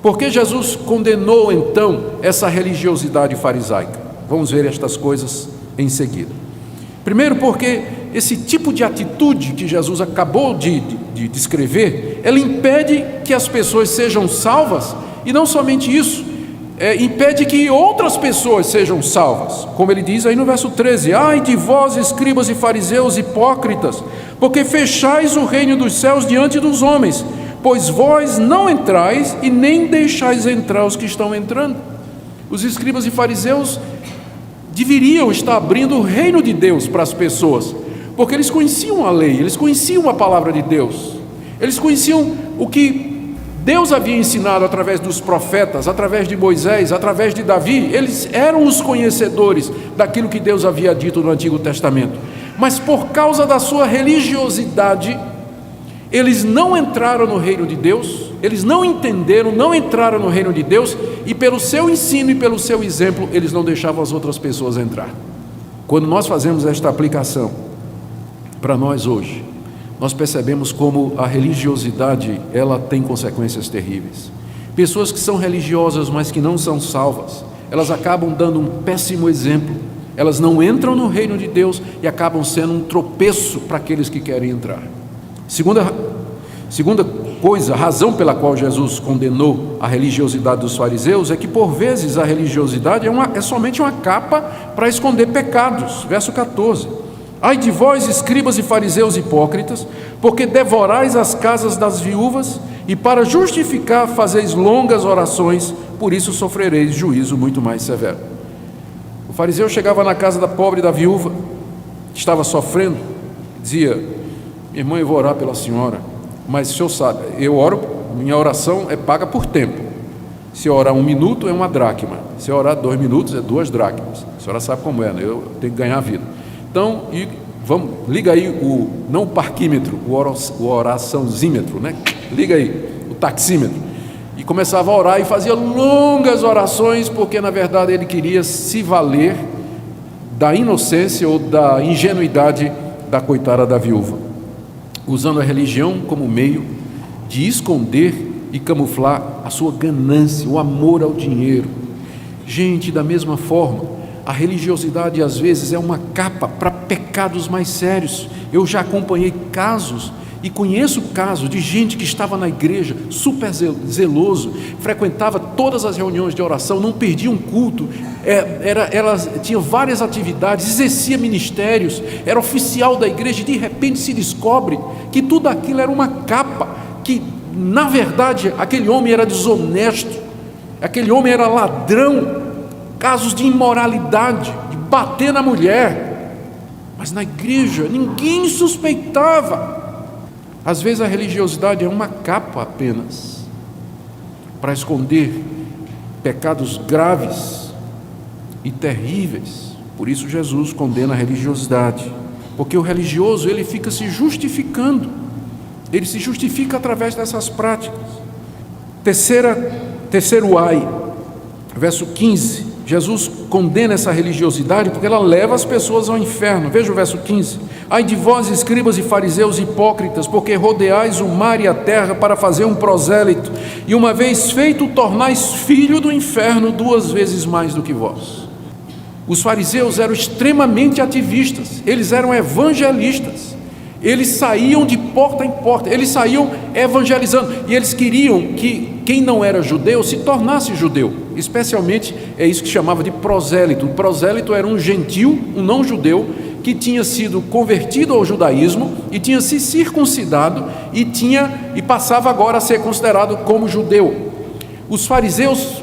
Por que Jesus condenou então essa religiosidade farisaica? Vamos ver estas coisas em seguida. Primeiro, porque esse tipo de atitude que Jesus acabou de descrever, ela impede que as pessoas sejam salvas, e não somente isso, impede que outras pessoas sejam salvas, como ele diz aí no verso 13: ai de vós, escribas e fariseus hipócritas, porque fechais o reino dos céus diante dos homens, pois vós não entrais e nem deixais entrar os que estão entrando. Os escribas e fariseus deveriam estar abrindo o reino de Deus para as pessoas, porque eles conheciam a lei, eles conheciam a palavra de Deus, eles conheciam o que Deus havia ensinado através dos profetas, através de Moisés, através de Davi. Eles eram os conhecedores daquilo que Deus havia dito no Antigo Testamento, mas por causa da sua religiosidade, eles não entraram no reino de Deus, eles não entenderam, não entraram no reino de Deus, e pelo seu ensino e pelo seu exemplo, eles não deixavam as outras pessoas entrar. Quando nós fazemos esta aplicação para nós hoje, nós percebemos como a religiosidade, ela tem consequências terríveis. Pessoas que são religiosas, mas que não são salvas, elas acabam dando um péssimo exemplo. Elas não entram no reino de Deus e acabam sendo um tropeço para aqueles que querem entrar. Segunda coisa, a razão pela qual Jesus condenou a religiosidade dos fariseus é que por vezes a religiosidade é somente uma capa para esconder pecados. Verso 14: ai de vós, escribas e fariseus hipócritas, porque devorais as casas das viúvas e para justificar fazeis longas orações, por isso sofrereis juízo muito mais severo. O fariseu chegava na casa da pobre, da viúva, que estava sofrendo, dizia: minha irmã, eu vou orar pela senhora, mas o senhor sabe, eu oro, minha oração é paga por tempo. Se eu orar 1 minuto é 1 dracma, se eu orar 2 minutos é 2 dracmas. A senhora sabe como é, né? Eu tenho que ganhar a vida. Então, liga aí não o parquímetro, o oraçãozímetro, né? Liga aí, o taxímetro. E começava a orar e fazia longas orações, porque na verdade ele queria se valer da inocência ou da ingenuidade da coitada da viúva, usando a religião como meio de esconder e camuflar a sua ganância, o amor ao dinheiro. Gente, da mesma forma, a religiosidade às vezes é uma capa para pecados mais sérios. Eu já acompanhei casos e conheço casos de gente que estava na igreja super zeloso, frequentava todas as reuniões de oração, não perdia um culto, ela tinha várias atividades, exercia ministérios, era oficial da igreja, e de repente se descobre que tudo aquilo era uma capa, que na verdade aquele homem era desonesto, aquele homem era ladrão, casos de imoralidade, de bater na mulher, mas na igreja ninguém suspeitava. Às vezes a religiosidade é uma capa apenas para esconder pecados graves e terríveis. Por isso Jesus condena a religiosidade, porque o religioso ele fica se justificando, ele se justifica através dessas práticas. Terceiro ai, verso 15, Jesus condena essa religiosidade porque ela leva as pessoas ao inferno. Veja o verso 15: ai de vós, escribas e fariseus hipócritas, porque rodeais o mar e a terra para fazer um prosélito, e uma vez feito, tornais filho do inferno 2 vezes mais do que vós. Os fariseus eram extremamente ativistas, eles eram evangelistas, eles saíam de porta em porta, eles saíam evangelizando, e eles queriam que quem não era judeu se tornasse judeu. Especialmente é isso que chamava de prosélito. O prosélito era um gentil, um não judeu, que tinha sido convertido ao judaísmo e tinha se circuncidado e passava agora a ser considerado como judeu. Os fariseus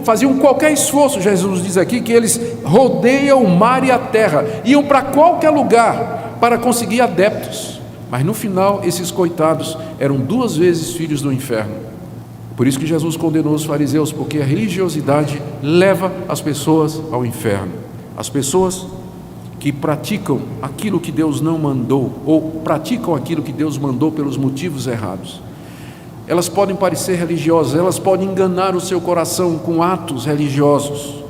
faziam qualquer esforço. Jesus diz aqui que eles rodeiam o mar e a terra, iam para qualquer lugar para conseguir adeptos, mas no final esses coitados eram 2 vezes filhos do inferno. Por isso que Jesus condenou os fariseus, porque a religiosidade leva as pessoas ao inferno. As pessoas que praticam aquilo que Deus não mandou, ou praticam aquilo que Deus mandou pelos motivos errados, elas podem parecer religiosas, elas podem enganar o seu coração com atos religiosos,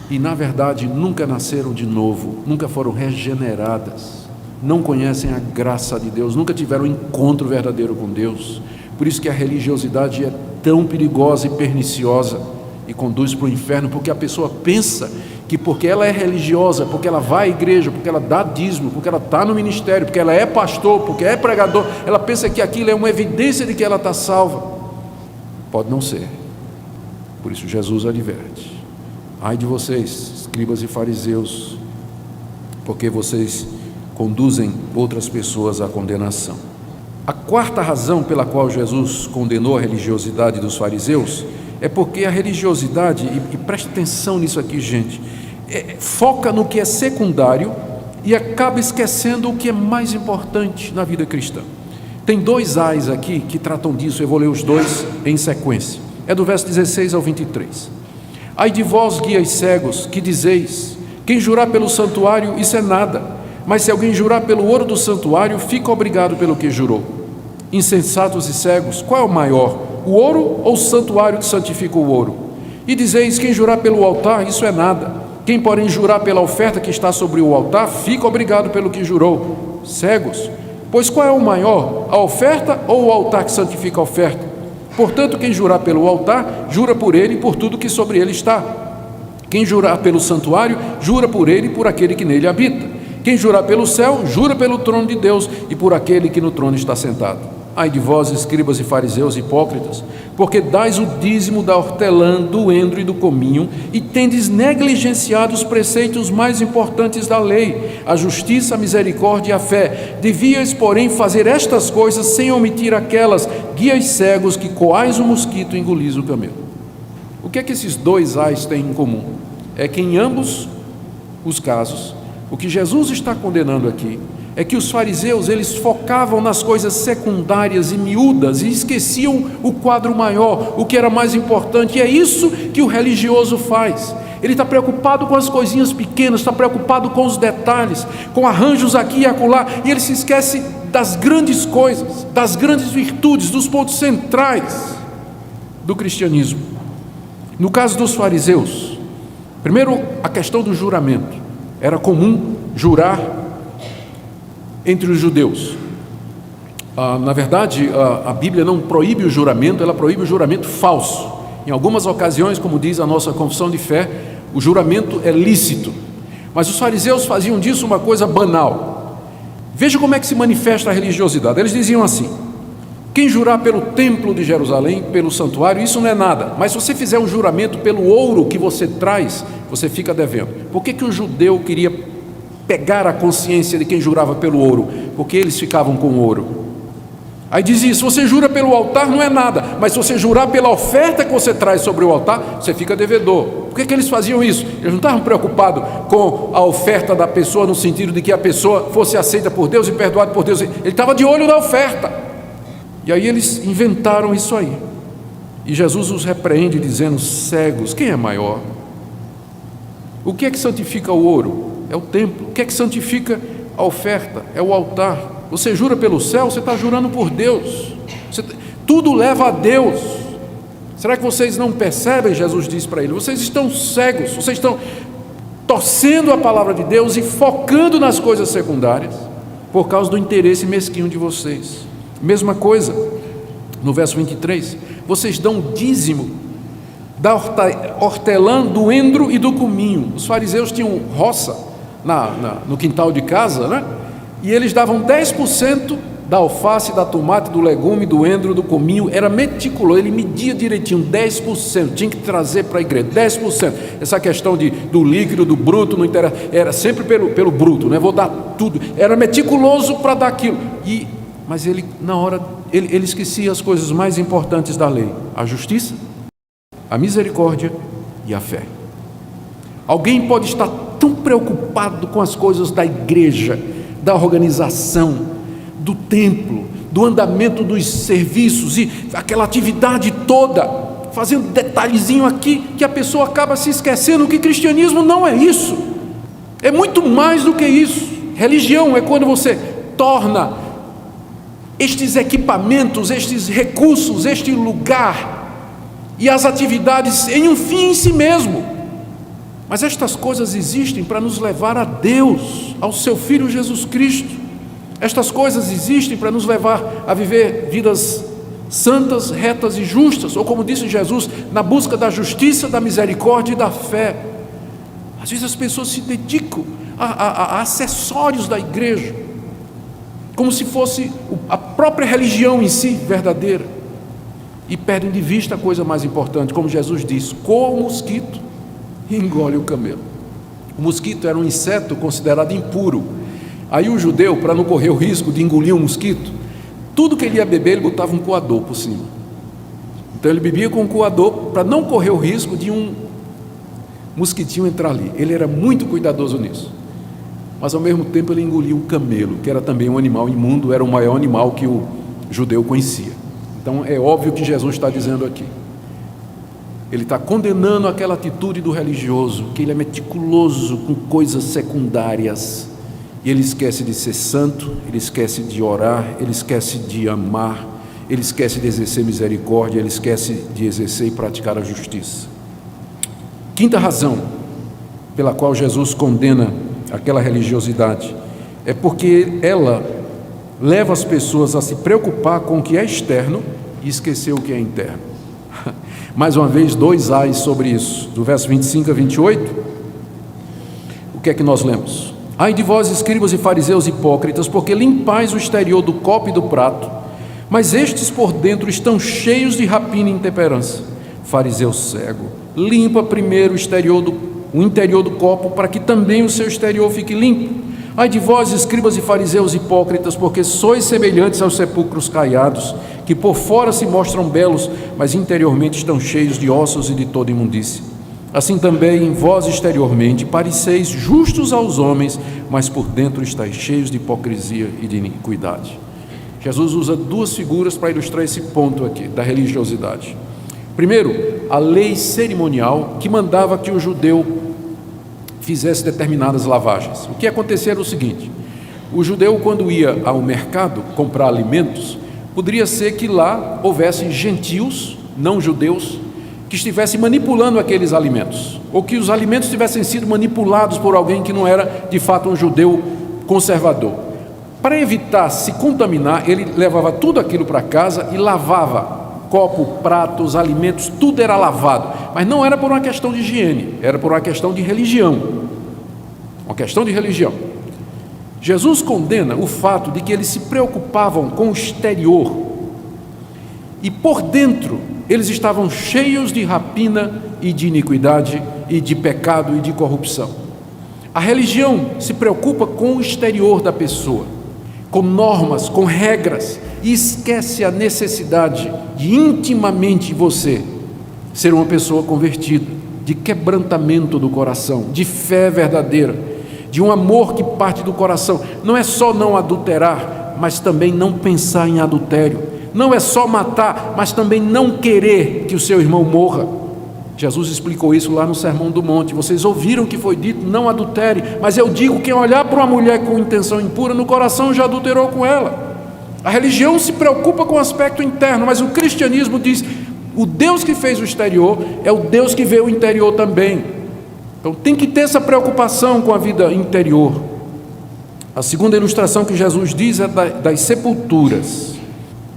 e na verdade nunca nasceram de novo, nunca foram regeneradas, não conhecem a graça de Deus, nunca tiveram um encontro verdadeiro com Deus. Por isso que a religiosidade é tão perigosa e perniciosa e conduz para o inferno, porque a pessoa pensa que porque ela é religiosa, porque ela vai à igreja, porque ela dá dízimo, porque ela está no ministério, porque ela é pastor, porque é pregador, ela pensa que aquilo é uma evidência de que ela está salva. Pode não ser. Por isso Jesus adverte: ai de vocês, escribas e fariseus, porque vocês conduzem outras pessoas à condenação. A quarta razão pela qual Jesus condenou a religiosidade dos fariseus é porque a religiosidade, e preste atenção nisso aqui, gente, foca no que é secundário e acaba esquecendo o que é mais importante na vida cristã. Tem dois ais aqui que tratam disso, eu vou ler os dois em sequência. É do verso 16 ao 23. Ai de vós, guias cegos, que dizeis: quem jurar pelo santuário, isso é nada, mas se alguém jurar pelo ouro do santuário, fica obrigado pelo que jurou. Insensatos e cegos, qual é o maior, o ouro ou o santuário que santifica o ouro? E dizeis: quem jurar pelo altar, isso é nada, quem porém jurar pela oferta que está sobre o altar, fica obrigado pelo que jurou. Cegos, pois qual é o maior, a oferta ou o altar que santifica a oferta? Portanto, quem jurar pelo altar, jura por ele e por tudo que sobre ele está. Quem jurar pelo santuário, jura por ele e por aquele que nele habita. Quem jurar pelo céu, jura pelo trono de Deus e por aquele que no trono está sentado. Ai de vós, escribas e fariseus hipócritas, porque dais o dízimo da hortelã, do endro e do cominho, e tendes negligenciado os preceitos mais importantes da lei, a justiça, a misericórdia e a fé. Devíeis, porém, fazer estas coisas sem omitir aquelas: guias cegos, que coais o mosquito e engolis o camelo. O que é que esses dois ais têm em comum? É que em ambos os casos, o que Jesus está condenando aqui é que os fariseus, eles focavam nas coisas secundárias e miúdas e esqueciam o quadro maior, o que era mais importante. E é isso que o religioso faz. Ele está preocupado com as coisinhas pequenas, está preocupado com os detalhes, com arranjos aqui e acolá, e ele se esquece das grandes coisas, das grandes virtudes, dos pontos centrais do cristianismo. No caso dos fariseus, primeiro, a questão do juramento. Era comum jurar entre os judeus. Na verdade, a Bíblia não proíbe o juramento, ela proíbe o juramento falso. Em algumas ocasiões, como diz a nossa confissão de fé, o juramento é lícito. Mas os fariseus faziam disso uma coisa banal. Veja como é que se manifesta a religiosidade. Eles diziam assim: quem jurar pelo templo de Jerusalém, pelo santuário, isso não é nada. Mas se você fizer um juramento pelo ouro que você traz, você fica devendo. Por que o judeu queria pegar a consciência de quem jurava pelo ouro? Porque eles ficavam com ouro. Aí dizia: se você jura pelo altar, não é nada, mas se você jurar pela oferta que você traz sobre o altar, você fica devedor. Por que eles faziam isso? Eles não estavam preocupados com a oferta da pessoa, no sentido de que a pessoa fosse aceita por Deus e perdoada por Deus. Ele estava de olho na oferta. E aí eles inventaram isso aí. E Jesus os repreende dizendo: cegos, quem é maior? O que é que santifica o ouro? É o templo. O que é que santifica a oferta? É o altar. Você jura pelo céu, você está jurando por Deus. Tudo leva a Deus. Será que vocês não percebem? Jesus diz para ele: vocês estão cegos, vocês estão torcendo a palavra de Deus e focando nas coisas secundárias por causa do interesse mesquinho de vocês. Mesma coisa no verso 23, vocês dão dízimo da hortelã, do endro e do cominho. Os fariseus tinham roça no quintal de casa, né? E eles davam 10% da alface, da tomate, do legume, do endro, do cominho. Era meticuloso, ele media direitinho, 10%, tinha que trazer para a igreja, 10%. Essa questão do líquido, do bruto, não interessa, era sempre pelo bruto, né? Vou dar tudo. Era meticuloso para dar aquilo. Mas ele, na hora, ele esquecia as coisas mais importantes da lei: a justiça, a misericórdia e a fé. Alguém pode estar tão preocupado com as coisas da igreja, da organização, do templo, do andamento dos serviços e aquela atividade toda, fazendo detalhezinho aqui, que a pessoa acaba se esquecendo que cristianismo não é isso. É muito mais do que isso. Religião é quando você torna estes equipamentos, estes recursos, este lugar e as atividades em um fim em si mesmo. Mas estas coisas existem para nos levar a Deus, ao seu Filho Jesus Cristo. Estas coisas existem para nos levar a viver vidas santas, retas e justas, ou como disse Jesus, na busca da justiça, da misericórdia e da fé. Às vezes as pessoas se dedicam a acessórios da igreja, como se fosse a própria religião em si verdadeira, e perdem de vista a coisa mais importante, como Jesus diz: coa o mosquito e engole o camelo. O mosquito era um inseto considerado impuro. Aí o judeu, para não correr o risco de engolir um mosquito, tudo que ele ia beber, ele botava um coador por cima. Então ele bebia com um coador para não correr o risco de um mosquitinho entrar ali. Ele era muito cuidadoso nisso. Mas ao mesmo tempo ele engolia um camelo, que era também um animal imundo, era o maior animal que o judeu conhecia. Então é óbvio que Jesus está dizendo aqui. Ele está condenando aquela atitude do religioso, que ele é meticuloso com coisas secundárias. E ele esquece de ser santo, ele esquece de orar, ele esquece de amar, ele esquece de exercer misericórdia, ele esquece de exercer e praticar a justiça. Quinta razão pela qual Jesus condena aquela religiosidade é porque ela leva as pessoas a se preocupar com o que é externo e esquecer o que é interno. Mais uma vez, 2 ais sobre isso, do verso 25 a 28, o que é que nós lemos? Ai de vós, escribas e fariseus hipócritas, porque limpais o exterior do copo e do prato, mas estes por dentro estão cheios de rapina e intemperança. Fariseu cego, limpa primeiro o interior do copo, para que também o seu exterior fique limpo. Ai de vós, escribas e fariseus hipócritas, porque sois semelhantes aos sepulcros caiados, que por fora se mostram belos, mas interiormente estão cheios de ossos e de toda imundície. Assim também vós exteriormente pareceis justos aos homens, mas por dentro estáis cheios de hipocrisia e de iniquidade. Jesus usa 2 figuras para ilustrar esse ponto aqui da religiosidade. Primeiro, a lei cerimonial que mandava que o judeu fizesse determinadas lavagens. O que acontecia era o seguinte: o judeu, quando ia ao mercado comprar alimentos, poderia ser que lá houvesse gentios, não judeus, que estivessem manipulando aqueles alimentos, ou que os alimentos tivessem sido manipulados por alguém que não era de fato um judeu conservador. Para evitar se contaminar, ele levava tudo aquilo para casa e lavava copo, pratos, alimentos, tudo era lavado, mas não era por uma questão de higiene, era por uma questão de religião. Uma questão de religião. Jesus condena o fato de que eles se preocupavam com o exterior e por dentro eles estavam cheios de rapina e de iniquidade e de pecado e de corrupção. A religião se preocupa com o exterior da pessoa, com normas, com regras, e esquece a necessidade de intimamente você ser uma pessoa convertida, de quebrantamento do coração, de fé verdadeira, de um amor que parte do coração. Não é só não adulterar, mas também não pensar em adultério. Não é só matar, mas também não querer que o seu irmão morra. Jesus explicou isso lá no Sermão do Monte. Vocês ouviram que foi dito: não adultere, mas eu digo, quem olhar para uma mulher com intenção impura, no coração já adulterou com ela. A religião se preocupa com o aspecto interno, mas o cristianismo diz: o Deus que fez o exterior é o Deus que vê o interior também. Então tem que ter essa preocupação com a vida interior. A segunda ilustração que Jesus diz é das sepulturas.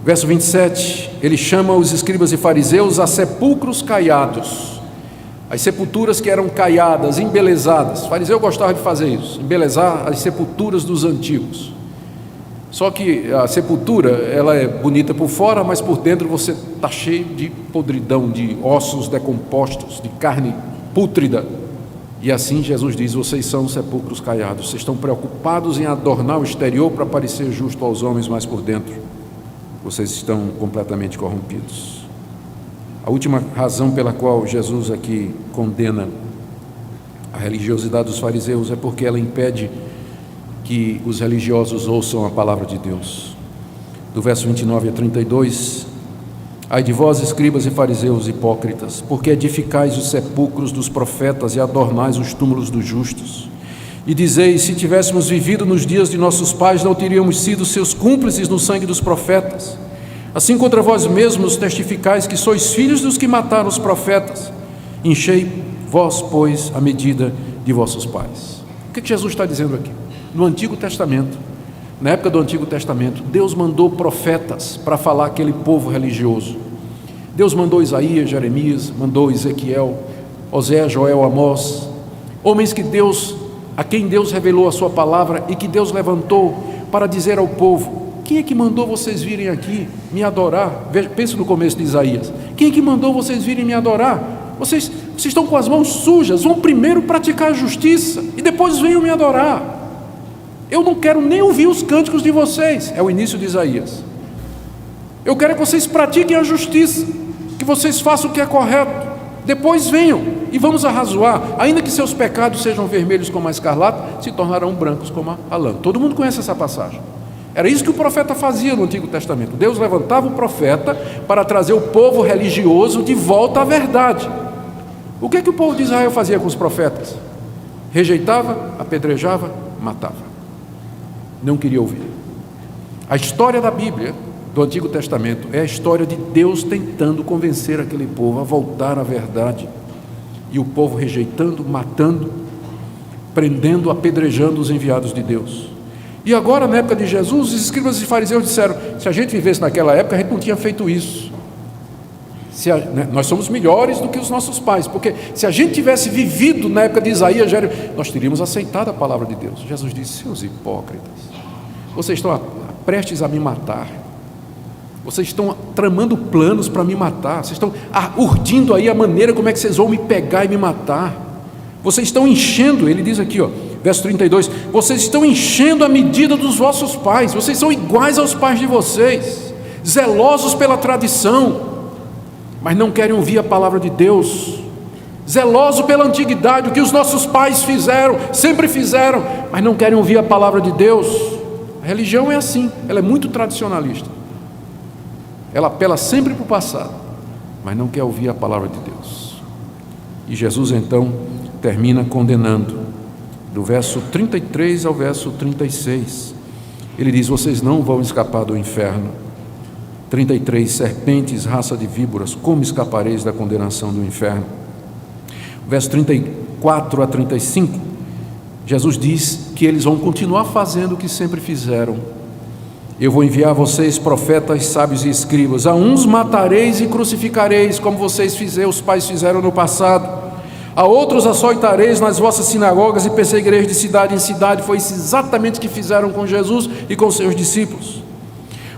Verso 27, ele chama os escribas e fariseus a sepulcros caiados. As sepulturas que eram caiadas, embelezadas. O fariseu gostava de fazer isso, embelezar as sepulturas dos antigos. Só que a sepultura, ela é bonita por fora, mas por dentro você está cheio de podridão, de ossos decompostos, de carne pútrida. E assim Jesus diz: vocês são sepulcros caiados. Vocês estão preocupados em adornar o exterior para parecer justo aos homens, mas por dentro vocês estão completamente corrompidos. A última razão pela qual Jesus aqui condena a religiosidade dos fariseus é porque ela impede que os religiosos ouçam a palavra de Deus. Do verso 29 a 32, ai de vós, escribas e fariseus hipócritas, porque edificais os sepulcros dos profetas e adornais os túmulos dos justos. E dizeis: se tivéssemos vivido nos dias de nossos pais, não teríamos sido seus cúmplices no sangue dos profetas. Assim contra vós mesmos testificais que sois filhos dos que mataram os profetas. Enchei vós, pois, a medida de vossos pais. O que Jesus está dizendo aqui? No Antigo Testamento, Na época do Antigo Testamento, Deus mandou profetas para falar aquele povo religioso. Deus mandou Isaías, Jeremias, mandou Ezequiel, Oséias, Joel, Amós, homens a quem Deus revelou a sua palavra e que Deus levantou para dizer ao povo: quem é que mandou vocês virem aqui me adorar? Pense no começo de Isaías: quem é que mandou vocês virem me adorar? Vocês estão com as mãos sujas, vão primeiro praticar a justiça e depois venham me adorar. Eu não quero nem ouvir os cânticos de vocês. É o início de Isaías. Eu quero que vocês pratiquem a justiça, que vocês façam o que é correto, depois venham e vamos arrazoar. Ainda que seus pecados sejam vermelhos como a escarlata, se tornarão brancos como a lã. Todo mundo conhece essa passagem. Era isso que o profeta fazia no Antigo Testamento. Deus levantava o profeta para trazer o povo religioso de volta à verdade. O que o povo de Israel fazia com os profetas? Rejeitava, apedrejava, matava. Não queria ouvir. A história da Bíblia, do Antigo Testamento, é a história de Deus tentando convencer aquele povo a voltar à verdade, e o povo rejeitando, matando, prendendo, apedrejando os enviados de Deus. E agora, na época de Jesus, os escribas e fariseus disseram: se a gente vivesse naquela época, a gente não tinha feito isso. Nós somos melhores do que os nossos pais, porque se a gente tivesse vivido na época de Isaías, nós teríamos aceitado a palavra de Deus. Jesus disse: seus hipócritas, vocês estão prestes a me matar, vocês estão tramando planos para me matar, vocês estão urdindo aí a maneira como é que vocês vão me pegar e me matar. Vocês estão enchendo, ele diz aqui, verso 32, vocês estão enchendo a medida dos vossos pais, vocês são iguais aos pais de vocês, zelosos pela tradição, mas não querem ouvir a palavra de Deus, zelosos pela antiguidade, o que os nossos pais fizeram, sempre fizeram, mas não querem ouvir a palavra de Deus. A religião é assim, ela é muito tradicionalista, ela apela sempre para o passado, mas não quer ouvir a palavra de Deus. E Jesus então termina condenando, do verso 33 ao verso 36, ele diz: vocês não vão escapar do inferno. 33, serpentes, raça de víboras, como escapareis da condenação do inferno? Verso 34 a 35, Jesus diz que eles vão continuar fazendo o que sempre fizeram. Eu vou enviar a vocês profetas, sábios e escribas, a uns matareis e crucificareis, como os pais fizeram no passado. A outros açoitareis nas vossas sinagogas e perseguireis de cidade em cidade. Foi isso exatamente o que fizeram com Jesus e com seus discípulos.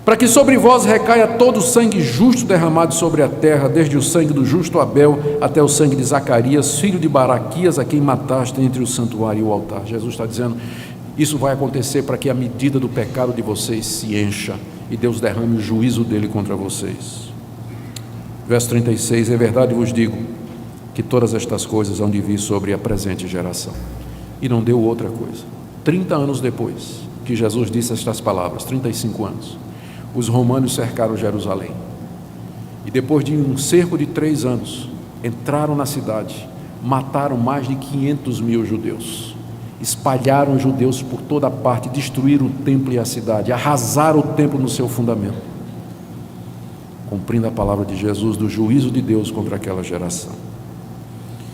Para que sobre vós recaia todo o sangue justo derramado sobre a terra, desde o sangue do justo Abel até o sangue de Zacarias, filho de Baraquias, a quem mataste entre o santuário e o altar. Jesus está dizendo: isso vai acontecer para que a medida do pecado de vocês se encha e Deus derrame o juízo dele contra vocês. Verso 36, é verdade vos digo que todas estas coisas hão de vir sobre a presente geração. E não deu outra coisa. 30 anos depois que Jesus disse estas palavras, 35 anos, os romanos cercaram Jerusalém. E depois de um cerco de 3 anos, entraram na cidade, mataram mais de 500 mil judeus, espalharam judeus por toda parte, destruíram o templo e a cidade, arrasaram o templo no seu fundamento, cumprindo a palavra de Jesus do juízo de Deus contra aquela geração.